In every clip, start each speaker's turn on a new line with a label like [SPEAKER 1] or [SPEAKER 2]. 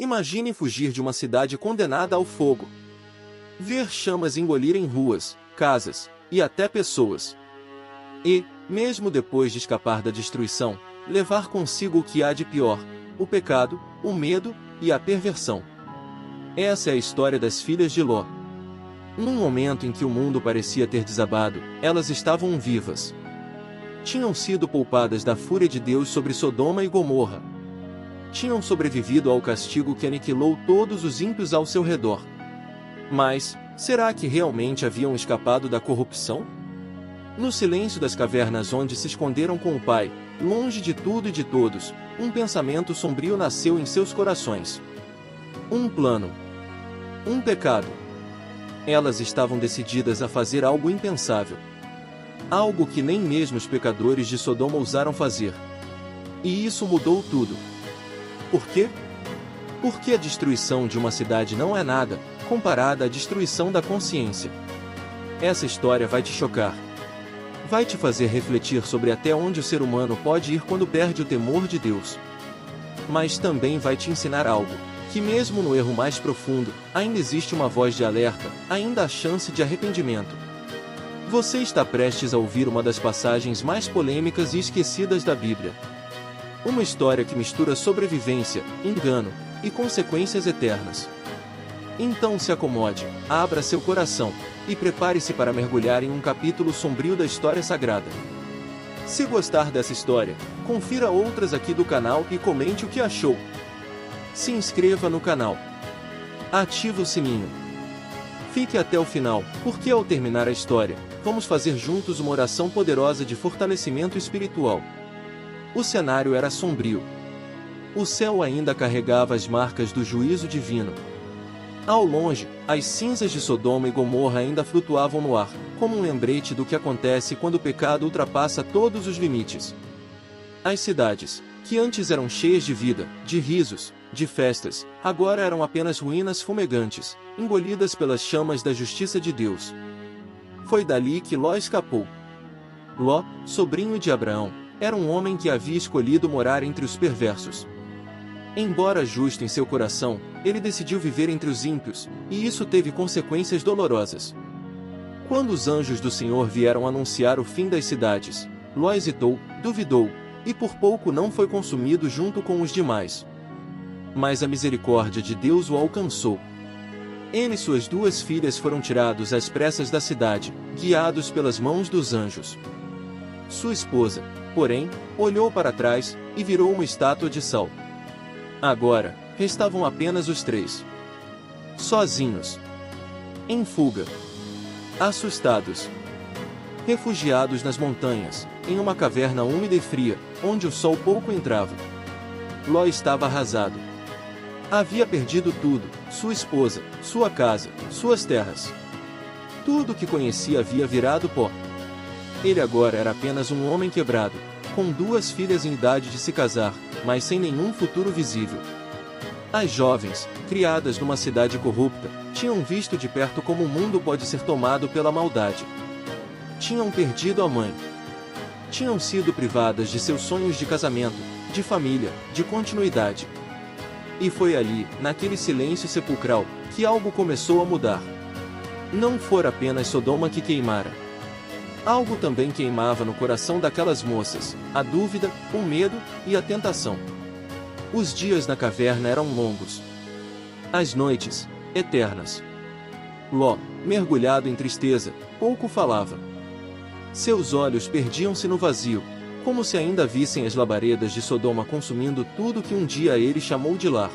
[SPEAKER 1] Imagine fugir de uma cidade condenada ao fogo. Ver chamas engolirem ruas, casas e até pessoas. E, mesmo depois de escapar da destruição, levar consigo o que há de pior: o pecado, o medo e a perversão. Essa é a história das filhas de Ló. Num momento em que o mundo parecia ter desabado, elas estavam vivas. Tinham sido poupadas da fúria de Deus sobre Sodoma e Gomorra. Tinham sobrevivido ao castigo que aniquilou todos os ímpios ao seu redor. Mas, será que realmente haviam escapado da corrupção? No silêncio das cavernas onde se esconderam com o Pai, longe de tudo e de todos, um pensamento sombrio nasceu em seus corações. Um plano. Um pecado. Elas estavam decididas a fazer algo impensável. Algo que nem mesmo os pecadores de Sodoma ousaram fazer. E isso mudou tudo. Por quê? Porque a destruição de uma cidade não é nada, comparada à destruição da consciência. Essa história vai te chocar. Vai te fazer refletir sobre até onde o ser humano pode ir quando perde o temor de Deus. Mas também vai te ensinar algo: que mesmo no erro mais profundo, ainda existe uma voz de alerta, ainda há chance de arrependimento. Você está prestes a ouvir uma das passagens mais polêmicas e esquecidas da Bíblia. Uma história que mistura sobrevivência, engano e consequências eternas. Então se acomode, abra seu coração e prepare-se para mergulhar em um capítulo sombrio da história sagrada. Se gostar dessa história, confira outras aqui do canal e comente o que achou. Se inscreva no canal. Ative o sininho. Fique até o final, porque ao terminar a história, vamos fazer juntos uma oração poderosa de fortalecimento espiritual. O cenário era sombrio. O céu ainda carregava as marcas do juízo divino. Ao longe, as cinzas de Sodoma e Gomorra ainda flutuavam no ar, como um lembrete do que acontece quando o pecado ultrapassa todos os limites. As cidades, que antes eram cheias de vida, de risos, de festas, agora eram apenas ruínas fumegantes, engolidas pelas chamas da justiça de Deus. Foi dali que Ló escapou. Ló, sobrinho de Abraão, era um homem que havia escolhido morar entre os perversos. Embora justo em seu coração, ele decidiu viver entre os ímpios, e isso teve consequências dolorosas. Quando os anjos do Senhor vieram anunciar o fim das cidades, Ló hesitou, duvidou, e por pouco não foi consumido junto com os demais. Mas a misericórdia de Deus o alcançou. Ele e suas duas filhas foram tirados às pressas da cidade, guiados pelas mãos dos anjos. Sua esposa, porém, olhou para trás e virou uma estátua de sal. Agora, restavam apenas os três. Sozinhos. Em fuga. Assustados. Refugiados nas montanhas, em uma caverna úmida e fria, onde o sol pouco entrava. Ló estava arrasado. Havia perdido tudo: sua esposa, sua casa, suas terras. Tudo o que conhecia havia virado pó. Ele agora era apenas um homem quebrado, com duas filhas em idade de se casar, mas sem nenhum futuro visível. As jovens, criadas numa cidade corrupta, tinham visto de perto como o mundo pode ser tomado pela maldade. Tinham perdido a mãe. Tinham sido privadas de seus sonhos de casamento, de família, de continuidade. E foi ali, naquele silêncio sepulcral, que algo começou a mudar. Não fora apenas Sodoma que queimara. Algo também queimava no coração daquelas moças: a dúvida, o medo e a tentação. Os dias na caverna eram longos. As noites, eternas. Ló, mergulhado em tristeza, pouco falava. Seus olhos perdiam-se no vazio, como se ainda vissem as labaredas de Sodoma consumindo tudo que um dia ele chamou de lar.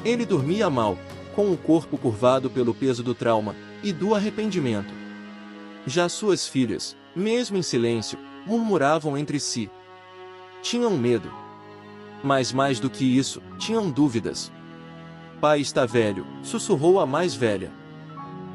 [SPEAKER 1] Ele dormia mal, com o corpo curvado pelo peso do trauma e do arrependimento. Já suas filhas, mesmo em silêncio, murmuravam entre si. Tinham medo. Mas mais do que isso, tinham dúvidas. Pai está velho, sussurrou a mais velha.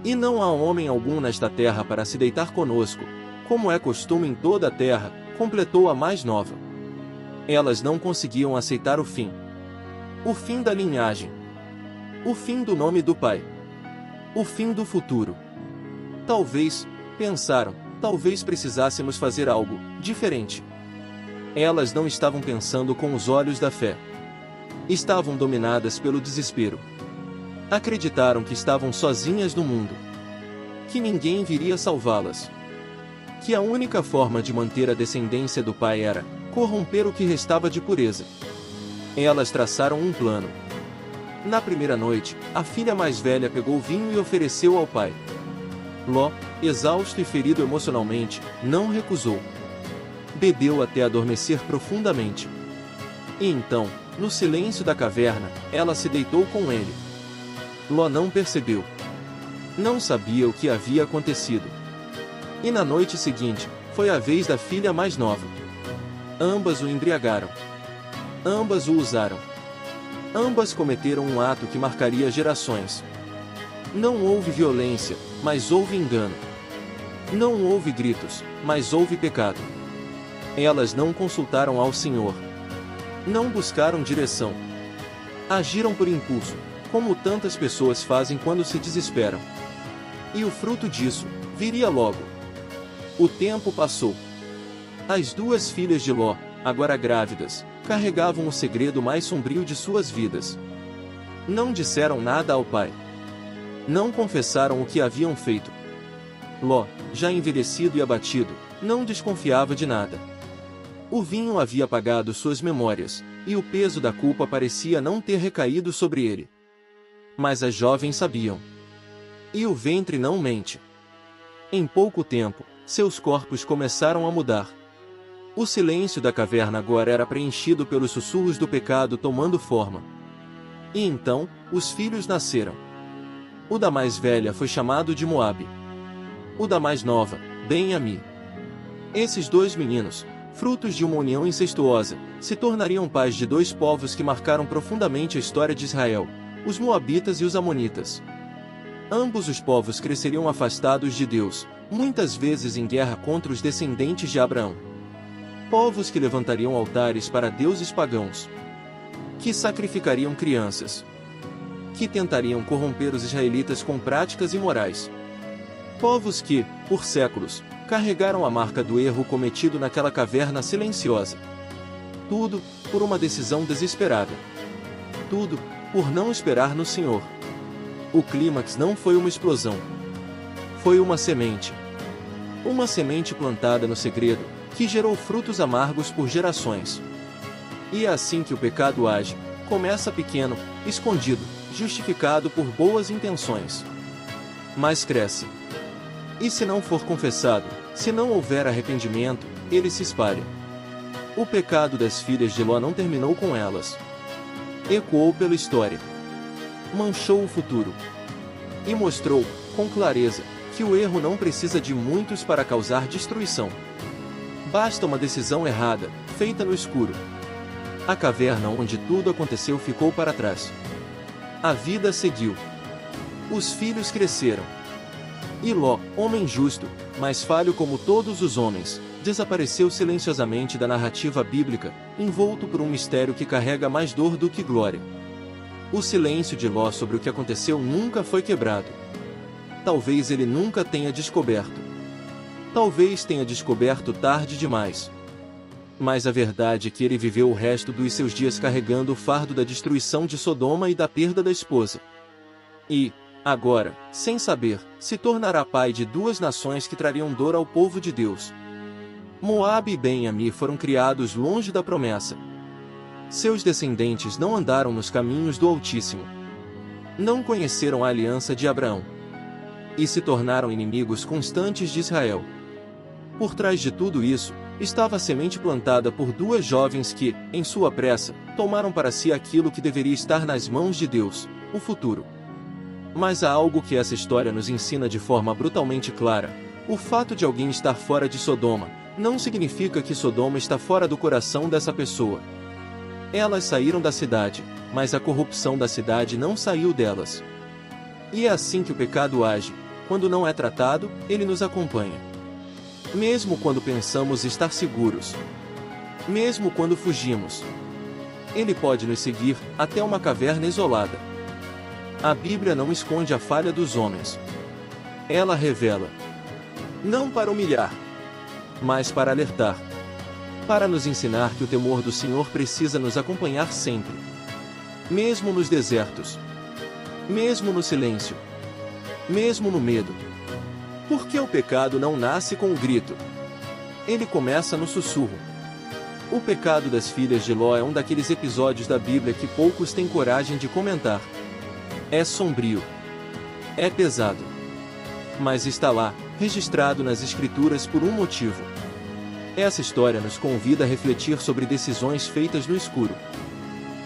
[SPEAKER 1] E não há homem algum nesta terra para se deitar conosco, como é costume em toda a terra, completou a mais nova. Elas não conseguiam aceitar o fim. O fim da linhagem. O fim do nome do pai. O fim do futuro. Talvez, pensaram, talvez precisássemos fazer algo diferente. Elas não estavam pensando com os olhos da fé. Estavam dominadas pelo desespero. Acreditaram que estavam sozinhas no mundo. Que ninguém viria salvá-las. Que a única forma de manter a descendência do pai era corromper o que restava de pureza. Elas traçaram um plano. Na primeira noite, a filha mais velha pegou vinho e ofereceu ao pai. Ló, exausto e ferido emocionalmente, não recusou. Bebeu até adormecer profundamente. E então, no silêncio da caverna, ela se deitou com ele. Ló não percebeu. Não sabia o que havia acontecido. E na noite seguinte, foi a vez da filha mais nova. Ambas o embriagaram. Ambas o usaram. Ambas cometeram um ato que marcaria gerações. Não houve violência, mas houve engano. Não houve gritos, mas houve pecado. Elas não consultaram ao Senhor. Não buscaram direção. Agiram por impulso, como tantas pessoas fazem quando se desesperam. E o fruto disso viria logo. O tempo passou. As duas filhas de Ló, agora grávidas, carregavam o segredo mais sombrio de suas vidas. Não disseram nada ao pai. Não confessaram o que haviam feito. Ló, já envelhecido e abatido, não desconfiava de nada. O vinho havia apagado suas memórias, e o peso da culpa parecia não ter recaído sobre ele. Mas as jovens sabiam. E o ventre não mente. Em pouco tempo, seus corpos começaram a mudar. O silêncio da caverna agora era preenchido pelos sussurros do pecado tomando forma. E então, os filhos nasceram. O da mais velha foi chamado de Moabe. O da mais nova, Ben-Ami. Esses dois meninos, frutos de uma união incestuosa, se tornariam pais de dois povos que marcaram profundamente a história de Israel, os Moabitas e os Amonitas. Ambos os povos cresceriam afastados de Deus, muitas vezes em guerra contra os descendentes de Abraão. Povos que levantariam altares para deuses pagãos. Que sacrificariam crianças. Que tentariam corromper os israelitas com práticas imorais. Povos que, por séculos, carregaram a marca do erro cometido naquela caverna silenciosa. Tudo, por uma decisão desesperada. Tudo, por não esperar no Senhor. O clímax não foi uma explosão. Foi uma semente. Uma semente plantada no segredo, que gerou frutos amargos por gerações. E é assim que o pecado age, começa pequeno, escondido, justificado por boas intenções. Mas cresce. E se não for confessado, se não houver arrependimento, ele se espalha. O pecado das filhas de Ló não terminou com elas. Ecoou pela história. Manchou o futuro. E mostrou, com clareza, que o erro não precisa de muitos para causar destruição. Basta uma decisão errada, feita no escuro. A caverna onde tudo aconteceu ficou para trás. A vida seguiu. Os filhos cresceram. E Ló, homem justo, mas falho como todos os homens, desapareceu silenciosamente da narrativa bíblica, envolto por um mistério que carrega mais dor do que glória. O silêncio de Ló sobre o que aconteceu nunca foi quebrado. Talvez ele nunca tenha descoberto. Talvez tenha descoberto tarde demais. Mas a verdade é que ele viveu o resto dos seus dias carregando o fardo da destruição de Sodoma e da perda da esposa. E, agora, sem saber, se tornará pai de duas nações que trariam dor ao povo de Deus. Moabe e Ben-Ami foram criados longe da promessa. Seus descendentes não andaram nos caminhos do Altíssimo. Não conheceram a aliança de Abraão. E se tornaram inimigos constantes de Israel. Por trás de tudo isso, estava a semente plantada por duas jovens que, em sua pressa, tomaram para si aquilo que deveria estar nas mãos de Deus, o futuro. Mas há algo que essa história nos ensina de forma brutalmente clara: o fato de alguém estar fora de Sodoma, não significa que Sodoma está fora do coração dessa pessoa. Elas saíram da cidade, mas a corrupção da cidade não saiu delas. E é assim que o pecado age: quando não é tratado, ele nos acompanha. Mesmo quando pensamos estar seguros. Mesmo quando fugimos. Ele pode nos seguir até uma caverna isolada. A Bíblia não esconde a falha dos homens. Ela revela. Não para humilhar, mas para alertar. Para nos ensinar que o temor do Senhor precisa nos acompanhar sempre. mesmo nos desertos, mesmo no silêncio, mesmo no medo. Porque o pecado não nasce com o grito. Ele começa no sussurro. O pecado das filhas de Ló é um daqueles episódios da Bíblia que poucos têm coragem de comentar. É sombrio. É pesado. Mas está lá, registrado nas Escrituras por um motivo. Essa história nos convida a refletir sobre decisões feitas no escuro.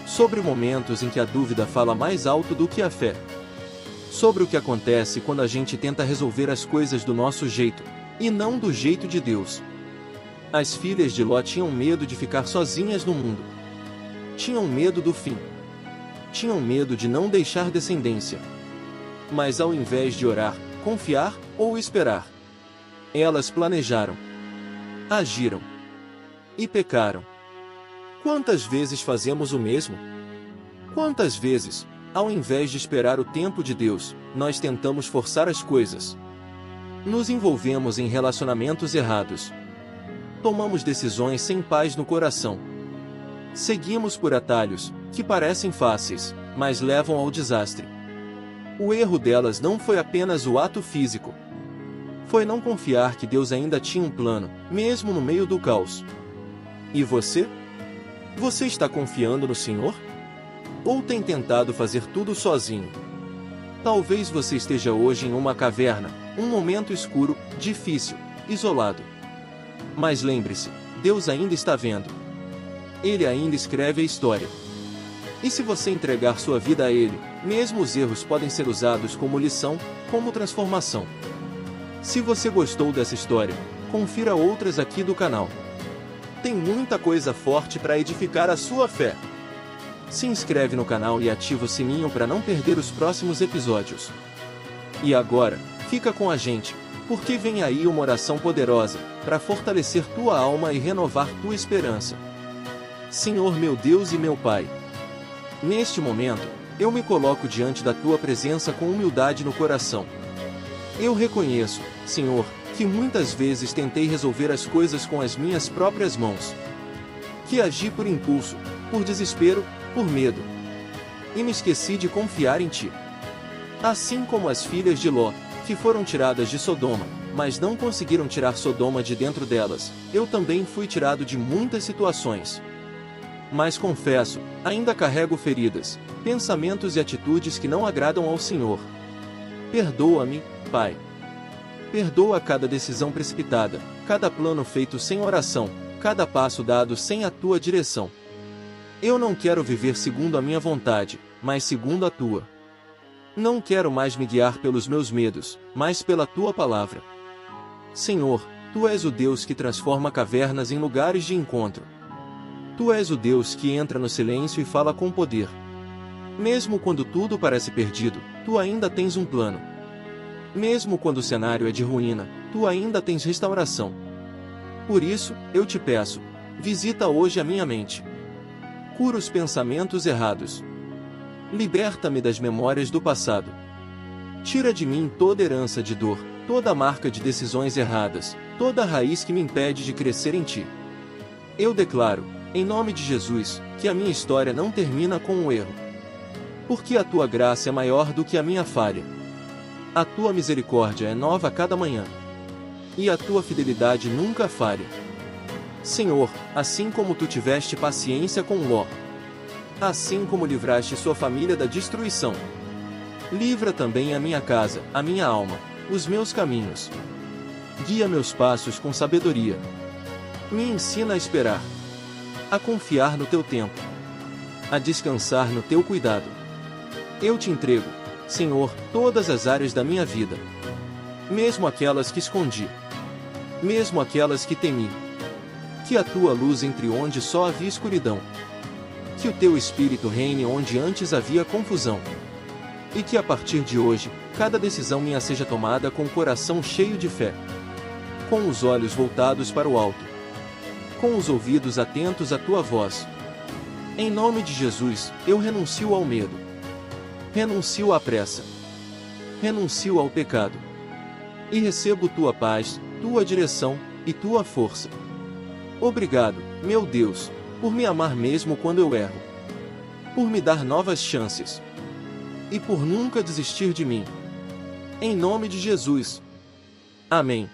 [SPEAKER 1] Sobre momentos em que a dúvida fala mais alto do que a fé. Sobre o que acontece quando a gente tenta resolver as coisas do nosso jeito, e não do jeito de Deus. As filhas de Ló tinham medo de ficar sozinhas no mundo. Tinham medo do fim. Tinham medo de não deixar descendência. Mas ao invés de orar, confiar ou esperar, elas planejaram, agiram e pecaram. Quantas vezes fazemos o mesmo? Quantas vezes, ao invés de esperar o tempo de Deus, nós tentamos forçar as coisas? Nos envolvemos em relacionamentos errados. Tomamos decisões sem paz no coração. Seguimos por atalhos, que parecem fáceis, mas levam ao desastre. O erro delas não foi apenas o ato físico. Foi não confiar que Deus ainda tinha um plano, mesmo no meio do caos. E você? Você está confiando no Senhor? Ou tem tentado fazer tudo sozinho? Talvez você esteja hoje em uma caverna, um momento escuro, difícil, isolado. Mas lembre-se, Deus ainda está vendo. Ele ainda escreve a história. E se você entregar sua vida a Ele, mesmo os erros podem ser usados como lição, como transformação. Se você gostou dessa história, confira outras aqui do canal. Tem muita coisa forte para edificar a sua fé. Se inscreve no canal e ativa o sininho para não perder os próximos episódios. E agora, fica com a gente, porque vem aí uma oração poderosa, para fortalecer tua alma e renovar tua esperança. Senhor meu Deus e meu Pai, neste momento, eu me coloco diante da tua presença com humildade no coração. Eu reconheço, Senhor, que muitas vezes tentei resolver as coisas com as minhas próprias mãos. Que agi por impulso, por desespero, por medo. E me esqueci de confiar em Ti. Assim como as filhas de Ló, que foram tiradas de Sodoma, mas não conseguiram tirar Sodoma de dentro delas, eu também fui tirado de muitas situações. Mas confesso, ainda carrego feridas, pensamentos e atitudes que não agradam ao Senhor. Perdoa-me, Pai. Perdoa cada decisão precipitada, cada plano feito sem oração, cada passo dado sem a Tua direção. Eu não quero viver segundo a minha vontade, mas segundo a Tua. Não quero mais me guiar pelos meus medos, mas pela Tua palavra. Senhor, Tu és o Deus que transforma cavernas em lugares de encontro. Tu és o Deus que entra no silêncio e fala com poder. Mesmo quando tudo parece perdido, Tu ainda tens um plano. Mesmo quando o cenário é de ruína, Tu ainda tens restauração. Por isso, eu te peço, visita hoje a minha mente. Cura os pensamentos errados. Liberta-me das memórias do passado. Tira de mim toda herança de dor, toda marca de decisões erradas, toda raiz que me impede de crescer em Ti. Eu declaro, em nome de Jesus, que a minha história não termina com um erro. Porque a Tua graça é maior do que a minha falha. A Tua misericórdia é nova a cada manhã. E a Tua fidelidade nunca falha. Senhor, assim como Tu tiveste paciência com Ló, assim como livraste sua família da destruição, livra também a minha casa, a minha alma, os meus caminhos. Guia meus passos com sabedoria. Me ensina a esperar, a confiar no Teu tempo, a descansar no Teu cuidado. Eu Te entrego, Senhor, todas as áreas da minha vida, mesmo aquelas que escondi, mesmo aquelas que temi. Que a Tua luz entre onde só havia escuridão. Que o Teu Espírito reine onde antes havia confusão. E que a partir de hoje, cada decisão minha seja tomada com o coração cheio de fé, com os olhos voltados para o alto, com os ouvidos atentos à Tua voz. Em nome de Jesus, eu renuncio ao medo. Renuncio à pressa. Renuncio ao pecado. E recebo Tua paz, Tua direção e Tua força. Obrigado, meu Deus, por me amar mesmo quando eu erro. por me dar novas chances e por nunca desistir de mim. Em nome de Jesus. Amém.